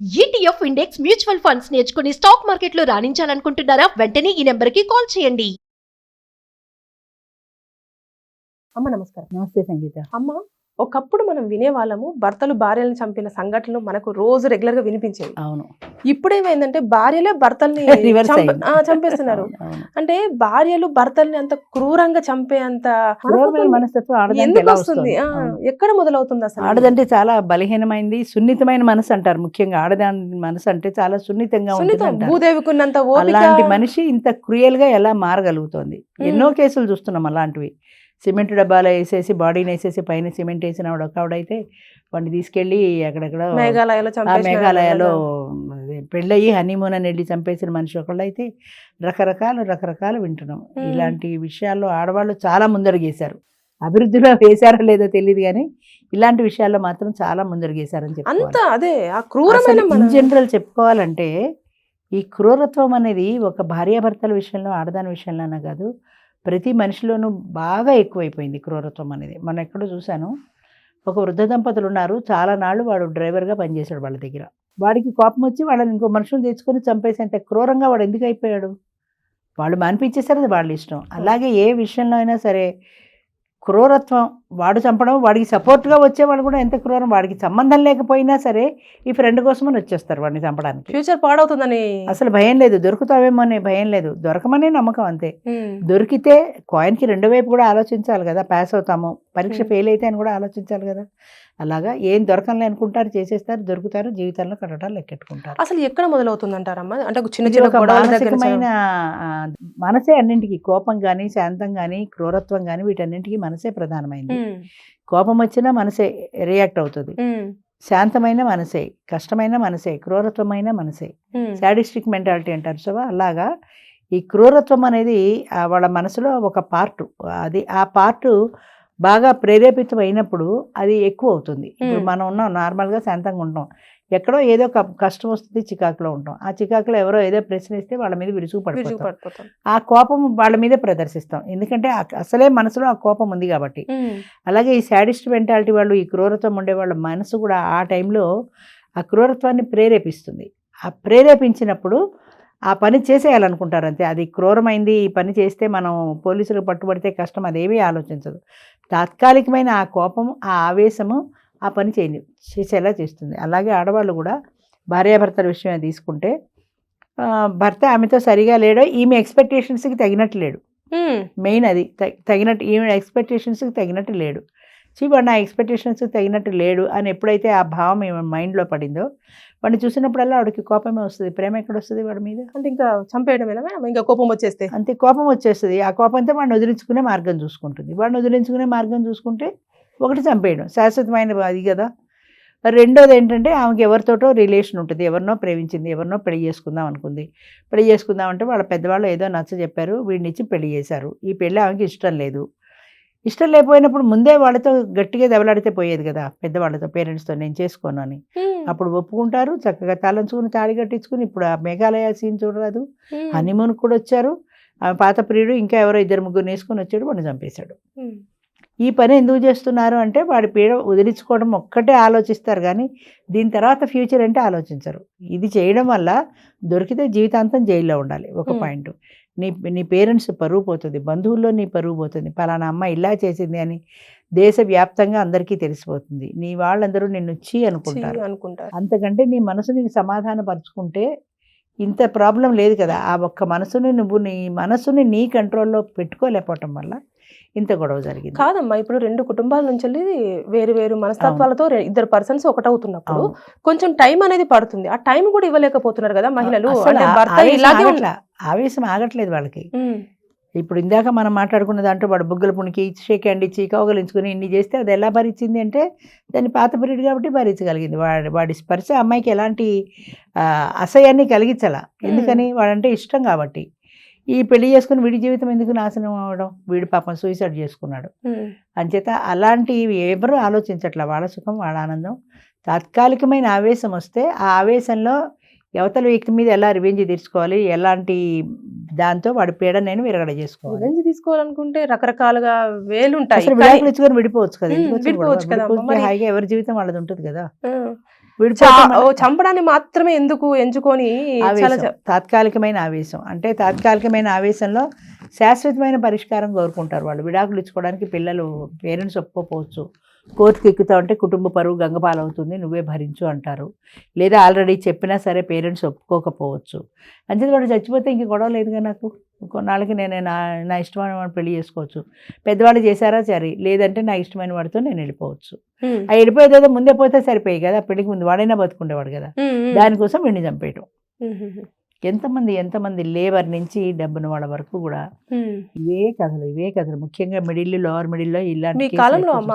ETF index mutual funds నేర్చుకుని stock మార్కెట్లో రాణించాలనుకుంటున్నారా? వెంటనే ఈ నెంబర్కి కాల్ చేయండి. అమ్మ నమస్కారం. నమస్తే సంగీత. అమ్మ, ఒకప్పుడు మనం వినేవాళ్ళము భర్తలు భార్యలను చంపిన సంఘటనలు మనకు రోజు రెగ్యులర్ గా వినిపించేవి. అవును. ఇప్పుడేమైందంటే భార్యలే భర్తల్ని Reverse అయింది. చంపేస్తున్నారు. అవును. అంటే భార్యలు భర్తల్ని అంత క్రూరంగా చంపే అంత క్రూరమైన మనస్తత్వం ఆడదానికి ఎందుకు ఎలా వస్తుంది? వస్తుంది? అవును. ఎక్కడ మొదలవుతుంది అసలు? ఆడదంటే చాలా బలహీనమైంది, సున్నితమైన మనసు అంటారు. ముఖ్యంగా ఆడదాని మనసు అంటే చాలా సున్నితంగా ఉంటుంది సున్నితం, అంటారు. భూదేవికున్నంత ఓపిక. అలాంటి మనిషి ఇంత క్రూయల్ గా ఎలా మారగలుగుతోంది? ఎన్నో కేసులు చూస్తున్నాం అలాంటివి. సిమెంట్ డబ్బాలో వేసేసి బాడీని వేసేసి పైన సిమెంట్ వేసిన ఆవిడైతే వాడిని తీసుకెళ్లి అక్కడెక్కడ మేఘాలయాలో పెళ్ళయి హనీమూన్ అని వెళ్ళి చంపేసిన మనిషి ఒకళ్ళైతే రకరకాలు వింటున్నాం. ఇలాంటి విషయాల్లో ఆడవాళ్ళు చాలా ముందడుగేశారు. అభివృద్ధిలో వేశారో లేదో తెలియదు కానీ ఇలాంటి విషయాల్లో మాత్రం చాలా ముందడుగేశారని చెప్పాలి. ఇన్ జనరల్ చెప్పుకోవాలంటే ఈ క్రూరత్వం అనేది ఒక భార్యాభర్తల విషయంలో ఆడదాని విషయంలోనే కాదు, ప్రతి మనిషిలోనూ బాగా ఎక్కువైపోయింది క్రూరత్వం అనేది. మనం ఎక్కడో చూశాను, ఒక వృద్ధ దంపతులు ఉన్నారు, చాలా నాళ్ళు వాడు డ్రైవర్గా పనిచేశాడు వాళ్ళ దగ్గర. వాడికి కోపం వచ్చి వాళ్ళని ఇంకో మనుషులు తెచ్చుకొని చంపేసేంత క్రూరంగా వాడు ఎందుకు అయిపోయాడు? వాళ్ళు మానిపించేశారు, అది వాళ్ళ ఇష్టం. అలాగే ఏ విషయంలో అయినా సరే క్రూరత్వం వాడు చంపడం, వాడికి సపోర్ట్గా వచ్చేవాళ్ళు కూడా ఎంత క్రూరం, వాడికి సంబంధం లేకపోయినా సరే ఈ ఫ్రెండ్ కోసమని వచ్చేస్తారు వాడిని చంపడానికి. ఫ్యూచర్ పాడవుతుందని అసలు భయం లేదు, దొరుకుతావేమో అనే భయం లేదు, దొరకమనే నమ్మకం అంతే. దొరికితే కాయిన్కి రెండు వైపు కూడా ఆలోచించాలి కదా, పాస్ అవుతాము, పరీక్ష ఫెయిల్ అయితే అని కూడా ఆలోచించాలి కదా. అలాగా ఏం దొరకలే అనుకుంటారు, చేసేస్తారు, దొరుకుతారు, జీవితంలో కట్టడాలు లెక్కెట్టుకుంటారు. అసలు ఎక్కడ మొదలవుతుంది అంటారమ్మా? అంటే చిన్న మానసికమైన మనసే అన్నింటికి, కోపం కానీ శాంతం కానీ క్రూరత్వం కానీ వీటన్నింటికి మనసే ప్రధానమైంది. కోపం వచ్చినా మనసే రియాక్ట్ అవుతుంది, శాంతమైన మనసే, కష్టమైన మనసే, క్రూరత్వమైన మనసే, సాడిస్టిక్ మెంటాలిటీ అంటారు. సో అలాగా ఈ క్రూరత్వం అనేది వాళ్ళ మనసులో ఒక పార్టు. అది ఆ పార్టు బాగా ప్రేరేపితం అయినప్పుడు అది ఎక్కువ అవుతుంది. ఇప్పుడు మనం ఉన్నాం, నార్మల్గా శాంతంగా ఉంటాం, ఎక్కడో ఏదో కష్టం వస్తుంది, చికాకులో ఉంటాం. ఆ చికాకులో ఎవరో ఏదో ప్రశ్న ఇస్తే వాళ్ళ మీద విరుచుకు పడిపోతాం. ఆ కోపం వాళ్ళ మీదే ప్రదర్శిస్తాం, ఎందుకంటే అసలే మనసులో ఆ కోపం ఉంది కాబట్టి. అలాగే ఈ సాడిస్ట్ మెంటాలిటీ వాళ్ళు, ఈ క్రూరత్వం ఉండే వాళ్ళ మనసు కూడా ఆ టైంలో ఆ క్రూరత్వాన్ని ప్రేరేపిస్తుంది. ఆ ప్రేరేపించినప్పుడు ఆ పని చేసేయాలనుకుంటారు అంతే. అది క్రూరమైంది, ఈ పని చేస్తే మనం పోలీసులకు పట్టుబడితే కష్టం, అదేమీ ఆలోచించదు. తాత్కాలికమైన ఆ కోపం, ఆ ఆవేశము ఆ పని చేసేలా చేస్తుంది. అలాగే ఆడవాళ్ళు కూడా భార్యాభర్తల విషయమే తీసుకుంటే, భర్త ఆమెతో సరిగా లేడో, ఈమె ఎక్స్పెక్టేషన్స్కి తగినట్టు లేడు. మెయిన్ అది తగినట్టు, ఈమె ఎక్స్పెక్టేషన్స్కి తగినట్టు లేడు. వాడు నా ఎక్స్పెక్టేషన్స్కి తగినట్టు లేడు అని ఎప్పుడైతే ఆ భావం ఈమె మైండ్లో పడిందో, వాడిని చూసినప్పుడల్లా ఆవిడకి కోపమే వస్తుంది. ప్రేమ ఎక్కడ వస్తుంది వాడి మీద? అంటే ఇంకా చంపేయడమేనా, ఇంకా కోపం వచ్చేస్తే అంతే, కోపం వచ్చేస్తుంది. ఆ కోపంతో వాడిని వదిలించుకునే మార్గం చూసుకుంటుంది. వాడిని వదిలించుకునే మార్గం చూసుకుంటే ఒకటి చంపేయడం శాశ్వతమైన అది కదా. రెండోది ఏంటంటే, ఆమెకి ఎవరితోటో రిలేషన్ ఉంటుంది, ఎవరినో ప్రేమించింది, ఎవరినో పెళ్లి చేసుకుందాం అనుకుంది. పెళ్లి చేసుకుందామంటే వాళ్ళ పెద్దవాళ్ళు ఏదో నచ్చ చెప్పారు, వీడినిచ్చి పెళ్లి చేశారు. ఈ పెళ్ళి ఆమెకి ఇష్టం లేదు. ఇష్టం లేకపోయినప్పుడు ముందే వాళ్ళతో గట్టిగా దెబ్బలాడితే పోయేది కదా, పెద్దవాళ్ళతో, పేరెంట్స్తో, నేను చేసుకోను అని. అప్పుడు ఒప్పుకుంటారు, చక్కగా తలంచుకుని తాళి కట్టించుకుని. ఇప్పుడు ఆ మేఘాలయ సీన్ చూడరాదు, హనీమూన్కి కూడా వచ్చారు. ఆమె పాత ప్రియుడు ఇంకా ఎవరో 2-3 వేసుకొని వచ్చాడు, వాడిని చంపేశాడు. ఈ పని ఎందుకు చేస్తున్నారు అంటే, వాడి పీడ వదిలించుకోవడం ఒక్కటే ఆలోచిస్తారు కానీ దీని తర్వాత ఫ్యూచర్ అంటే ఆలోచించరు. ఇది చేయడం వల్ల దొరికితే జీవితాంతం జైల్లో ఉండాలి. ఒక పాయింట్, నీ పేరెంట్స్ పరువు పోతుంది, బంధువుల్లో నీ పరువు పోతుంది, పలానా అమ్మ ఇలా చేసింది అని దేశవ్యాప్తంగా అందరికీ తెలిసిపోతుంది. నీ వాళ్ళందరూ నిన్ను అనుకుంటారు. అంతకంటే నీ మనసుని సమాధానపరుచుకుంటే ఇంత ప్రాబ్లం లేదు కదా. ఆ ఒక్క మనసుని నువ్వు, నీ మనసుని నీ కంట్రోల్లో పెట్టుకోలేకపోవటం వల్ల ఇంత గొడవ జరిగింది. కాదమ్మా, ఇప్పుడు 2 కుటుంబాల నుంచి వేరు వేరు మనస్తత్వాలతో 2 పర్సన్స్ ఒకటవుతున్నప్పుడు కొంచెం టైం అనేది పడుతుంది. ఆ టైం కూడా ఇవ్వలేకపోతున్నారు కదా మహిళలు. ఆవేశం ఆగట్లేదు వాళ్ళకి. ఇప్పుడు ఇందాక మనం మాట్లాడుకున్న దాంట్లో వాడు బుగ్గల పుణికి షేక్ హ్యాండ్ ఇచ్చి కౌగలించుకుని ఇన్ని చేస్తే అది ఎలా భరించింది అంటే, దాన్ని పాత పీరియడ్ కాబట్టి భరించగలిగింది. వాడి స్పర్శ అమ్మాయికి ఎలాంటి అసహ్యాన్ని కలిగించాల, ఎందుకని వాడంటే ఇష్టం కాబట్టి. ఈ పెళ్లి చేసుకుని వీడి జీవితం ఎందుకు నాశనం అవ్వడం, వీడి పాపం సూసైడ్ చేసుకున్నాడు. అంచేత అలాంటివి ఎవరు ఆలోచించట్లా, వాళ్ళ సుఖం వాళ్ళ ఆనందం. తాత్కాలికమైన ఆవేశం వస్తే ఆ ఆవేశంలో అవతల వ్యక్తి మీద ఎలా రివెంజ్ తీర్చుకోవాలి, ఎలాంటి దాంతో వాడి పీడ నేను విరగడ చేసుకోవాలి. రివెంజ్ తీసుకోవాలనుకుంటే రకరకాలుగా వేలుంటాయి, విడాకులు ఇచ్చుకొని విడిపోవచ్చు కదా, హాయిగా ఎవరి జీవితం వాళ్ళది ఉంటుంది కదా. చంపడాన్ని మాత్రమే ఎందుకు ఎంచుకొని చాలా తాత్కాలికమైన ఆవేశం, అంటే తాత్కాలికమైన ఆవేశంలో శాశ్వతమైన పరిష్కారం కోరుకుంటారు వాళ్ళు. విడాకులు ఇచ్చుకోవడానికి పిల్లలు పేరెంట్స్ ఒప్పుకోపోవచ్చు, కోర్టుకి ఎక్కుతా ఉంటే కుటుంబ పరువు గంగపాలవుతుంది, నువ్వే భరించు అంటారు. లేదా ఆల్రెడీ చెప్పినా సరే పేరెంట్స్ ఒప్పుకోకపోవచ్చు. అంతే వాడు చచ్చిపోతే ఇంక గొడవ లేదుగా, నాకు కొన్నాళ్ళకి నేను నా ఇష్టమైన వాడు పెళ్లి చేసుకోవచ్చు. పెద్దవాళ్ళు చేశారా సరే, లేదంటే నా ఇష్టమైన వాడితో నేను వెళ్ళిపోవచ్చు. ఆ వెళ్ళిపోయేదేదో ముందే పోతే సరిపోయి కదా, పెళ్లికి ముందు వాడైనా బతుకుండేవాడు కదా, దానికోసం వీడిని చంపేయటం. ఎంతమంది లేబర్ నుంచి డబ్బున వాళ్ళ వరకు కూడా ఇవే కథలు. ముఖ్యంగా మిడిల్ లోవర్ మిడిల్ లో ఇలాంటి మీ కాలంలో అమ్మ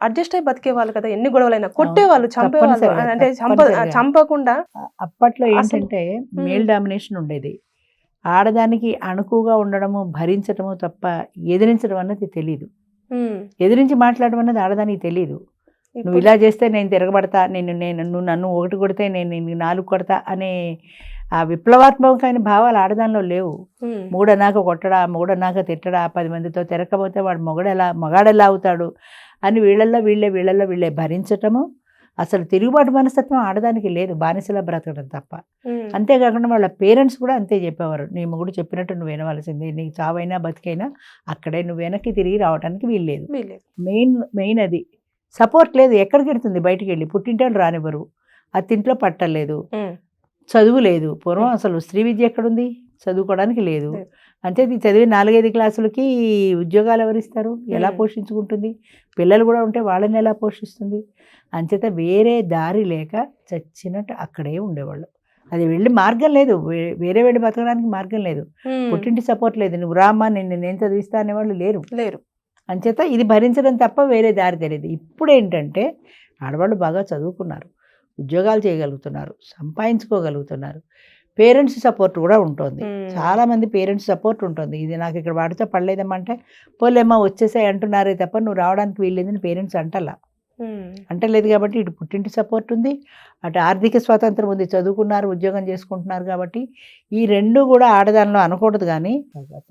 అడ్జస్ట్ అయి బతికే వాళ్ళు కదా, ఎన్ని గొడవలైనా కొట్టేవాళ్ళు, చంపేవాళ్ళు, అంటే చంపకుండా. అప్పట్లో ఏంటంటే మేల్ డామినేషన్ ఉండేది, ఆడదానికి అణుకుగా ఉండడము భరించడము తప్ప ఎదిరించడం అన్నది తెలీదు. ఎదిరించి మాట్లాడడం అన్నది ఆడదానికి తెలీదు. నువ్వు ఇలా చేస్తే నేను తిరగబడతా, నువ్వు నన్ను ఒకటి కొడితే నేను 4 కొడతా అనే ఆ విప్లవాత్మకమైన భావాలు ఆడదానిలో లేవు. మూడనాక కొట్టడా, మూడనాక తిట్టడా, 10 మందితో తిరగకపోతే వాడు మగాడెలా అవుతాడు అని వీళ్ళల్లో భరించటము. అసలు తిరుగుబాటు మనస్తత్వం ఆడదానికి లేదు, బానిసలా బ్రతకడం తప్ప. అంతేకాకుండా వాళ్ళ పేరెంట్స్ కూడా అంతే చెప్పేవారు, నీ మొగుడు చెప్పినట్టు నువ్వు వినవలసిందే, నీకు చావైనా బతికైనా అక్కడే, నువ్వు వెనక్కి తిరిగి రావడానికి వీల్లేదు. మెయిన్ అది. సపోర్ట్ లేదు, ఎక్కడికి వెళ్తుంది బయటికి వెళ్ళి, పుట్టింటాడు రానివ్వరు, అత్తింట్లో పట్టలేదు, చదువు లేదు. పూర్వం అసలు స్త్రీ విద్య ఎక్కడుంది, చదువుకోవడానికి లేదు. అంతే చదివి 4-5 క్లాసులకి ఉద్యోగాలు ఎవరిస్తారు, ఎలా పోషించుకుంటుంది, పిల్లలు కూడా ఉంటే వాళ్ళని ఎలా పోషిస్తుంది. అంచేత వేరే దారి లేక చచ్చినట్టు అక్కడే ఉండేవాళ్ళు. అది వెళ్ళి మార్గం లేదు, వేరే వెళ్ళి బతకడానికి మార్గం లేదు, పుట్టింటి సపోర్ట్ లేదు, నువ్వు రామ్మా నేను చదివిస్తా అనేవాళ్ళు లేరు. అంచేత ఇది భరించడం తప్ప వేరే దారి తెలియదు. ఇప్పుడు ఏంటంటే ఆడవాళ్ళు బాగా చదువుకున్నారు, ఉద్యోగాలు చేయగలుగుతున్నారు, సంపాదించుకోగలుగుతున్నారు, పేరెంట్స్ సపోర్ట్ కూడా ఉంటుంది. చాలామంది పేరెంట్స్ సపోర్ట్ ఉంటుంది. ఇది నాకు ఇక్కడ వాడితో పడలేదమ్మంటే పోలేమ్మా వచ్చేసాయి అంటున్నారే తప్ప నువ్వు రావడానికి వీల్లేదని పేరెంట్స్ అంటలేదు. కాబట్టి ఇటు పుట్టింటి సపోర్ట్ ఉంది, అటు ఆర్థిక స్వాతంత్రం ఉంది, చదువుకున్నారు, ఉద్యోగం చేసుకుంటున్నారు. కాబట్టి ఈ రెండు కూడా ఆడదానిలో అనకూడదు, కానీ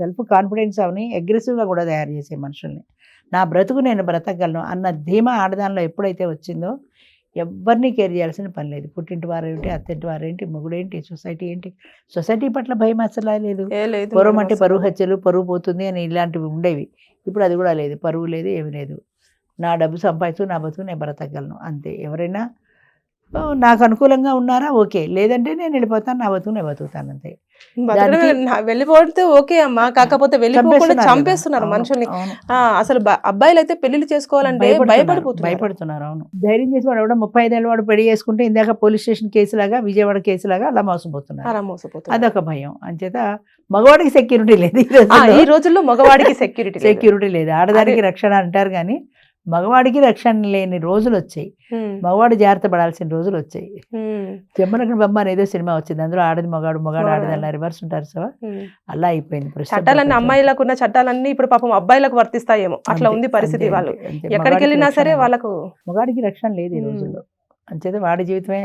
సెల్ఫ్ కాన్ఫిడెన్స్ అవని అగ్రెసివ్గా కూడా తయారు చేసే మనుషుల్ని. నా బ్రతుకు నేను బ్రతకగలను అన్న ధీమా ఆడదానిలో ఎప్పుడైతే వచ్చిందో ఎవరిని కేర్ చేయాల్సిన పని లేదు. పుట్టింటి వారేంటి, అత్తింటి వారేంటి, మొగుడేంటి, సొసైటీ ఏంటి, సొసైటీ పట్ల భయం అసలు లేదు. పూర్వం అంటే పరువు హత్యలు, పరువు పోతుంది అని ఇలాంటివి ఉండేవి. ఇప్పుడు అది కూడా లేదు, పరువు లేదు, ఏమి లేదు. నా డబ్బు సంపాదించు, నా బతుకు నేను బ్రతకగలను అంతే. ఎవరైనా నాకు అనుకూలంగా ఉన్నారా ఓకే, లేదంటే నేను వెళ్ళిపోతాను, నా బతుకు నేను బతుకుతాను అంతే. వెళ్ళిపోతే ఓకే అమ్మా, కాకపోతే వెళ్ళిపోకుండా చంపేస్తున్నారు మనుషుల్ని. అసలు అబ్బాయిలు అయితే పెళ్లిళ్ళు చేసుకోవాలంటే భయపడుతున్నారు. అవును, ధైర్యం చేసి వాడు కూడా 35 ఏళ్ళ వాడు పెళ్లి చేసుకుంటే ఇందాక పోలీస్ స్టేషన్ కేసు లాగా, విజయవాడ కేసు లాగా అలా మోసపోతున్నారు. అదొక భయం. అంచేత మగవాడికి సెక్యూరిటీ లేదు ఈ రోజుల్లో, మగవాడికి సెక్యూరిటీ లేదు. ఆడదానికి రక్షణ అంటారు కానీ మగవాడికి రక్షణ లేని రోజులు వచ్చాయి, మగవాడు జాగ్రత్త పడాల్సిన రోజులు వచ్చాయి. జమ్మలక్కడి బొమ్మ అనేదో సినిమా వచ్చింది, అందులో ఆడది మగాడు, మగాడు ఆడది అలా రివర్స్ ఉంటారు సార్. అలా అయిపోయింది. చట్టాలన్నీ అమ్మాయిలకు ఉన్న చట్టాలన్నీ ఇప్పుడు పాపం అబ్బాయిలకు వర్తిస్తాయేమో, అట్లా ఉంది పరిస్థితి. వాళ్ళు ఎక్కడికి వెళ్ళినా సరే వాళ్ళకు మగాడికి రక్షణ లేదు ఈ రోజుల్లో. అంచేత వాడి జీవితమే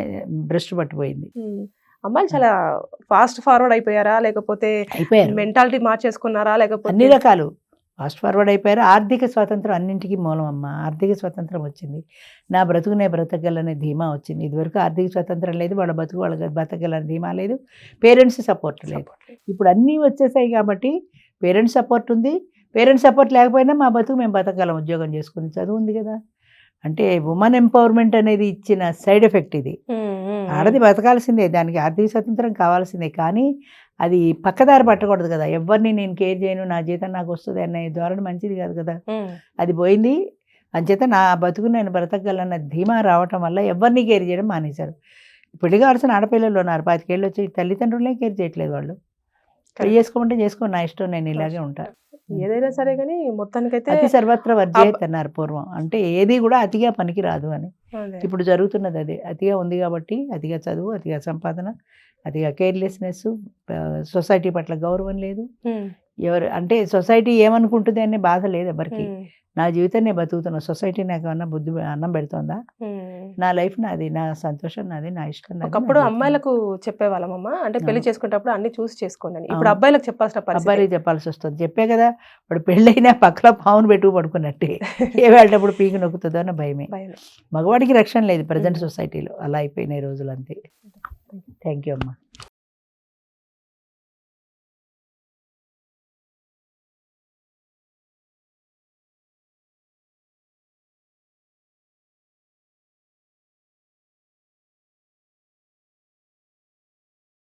భ్రష్టు పట్టిపోయింది. అమ్మాయిలు చాలా ఫాస్ట్ ఫార్వర్డ్ అయిపోయారా, లేకపోతే మెంటాలిటీ మార్చేసుకున్నారా, లేకపోతే అన్ని రకాలు ఫాస్ట్ ఫార్వర్డ్ అయిపోయారు. ఆర్థిక స్వాతంత్రం అన్నింటికీ మూలం అమ్మ. ఆర్థిక స్వాతంత్రం వచ్చింది, నా బ్రతుకునే బ్రతకగలనే ధీమా వచ్చింది. ఇదివరకు ఆర్థిక స్వాతంత్రం లేదు, వాళ్ళ బతుకు వాళ్ళ బ్రతకగలనే ధీమా లేదు, పేరెంట్స్ సపోర్ట్ లేదు. ఇప్పుడు అన్నీ వచ్చేసాయి కాబట్టి పేరెంట్స్ సపోర్ట్ ఉంది. పేరెంట్స్ సపోర్ట్ లేకపోయినా మా బతుకు మేము బతకగలం, ఉద్యోగం చేసుకుని, చదువు ఉంది కదా. అంటే ఉమెన్ ఎంపవర్మెంట్ అనేది ఇచ్చిన సైడ్ ఎఫెక్ట్ ఇది. ఆడది బతకాల్సిందే, దానికి ఆర్థిక స్వాతంత్రం కావాల్సిందే, కానీ అది పక్కదారి పట్టకూడదు కదా. ఎవరిని నేను కేర్ చేయను, నా జీతం నాకు వస్తుంది అనే ధోరణి మంచిది కాదు కదా. అది పోయింది. అంచేత నా బతుకు నేను బ్రతకగలన్న ధీమా రావటం వల్ల ఎవరిని కేర్ చేయడం మానేశారు. పెళ్లి కావాల్సిన ఆడపిల్లలు ఉన్నారు, 25 ఏళ్ళు వచ్చి తల్లిదండ్రులే కేర్ చేయట్లేదు. వాళ్ళు పెళ్లి చేసుకోమంటే చేసుకో, నా ఇష్టం, నేను ఇలాగే ఉంటాను. ఏదైనా సరే కానీ మొత్తానికైతే అతి సర్వత్ర వర్జయత్ అన్నారు పూర్వం. అంటే ఏది కూడా అతిగా పనికి రాదు అని. ఇప్పుడు జరుగుతున్నది అదే. అతిగా ఉంది కాబట్టి అతిగా చదువు, అతిగా సంపాదన, అతిగా కేర్లెస్నెస్, సొసైటీ పట్ల గౌరవం లేదు, ఎవరు అంటే సొసైటీ ఏమనుకుంటుంది అనే బాధ లేదు ఎవరికి. నా జీవితం నేను బతుకుతున్నా, సొసైటీ నాకు ఏమన్నా బుద్ధి అన్నం పెడుతుందా? నా లైఫ్ నాది, నా సంతోషం నాది, నా ఇష్టం నాది. ఒకప్పుడు అమ్మాయిలకు చెప్పేవాళ్ళమమ్మా, అంటే పెళ్లి చేసుకునేటప్పుడు అన్ని చూసి చేసుకోండి అని. ఇప్పుడు అబ్బాయిలకు చెప్పాల్సిన పరిస్థితి. అబ్బాయికి చెప్పాల్సి వస్తుంది. చెప్పే కదా, ఇప్పుడు పెళ్ళైనా పక్కన పావును పెట్టుకు పడుకున్నట్టే, ఏ వెళ్ళేటప్పుడు పీకి నొక్కుతుందో అన్న భయమే. మగవాడికి రక్షణ లేదు ప్రజెంట్ సొసైటీలో, అలా అయిపోయినాయి రోజులు అంతే. థ్యాంక్ యూ అమ్మా.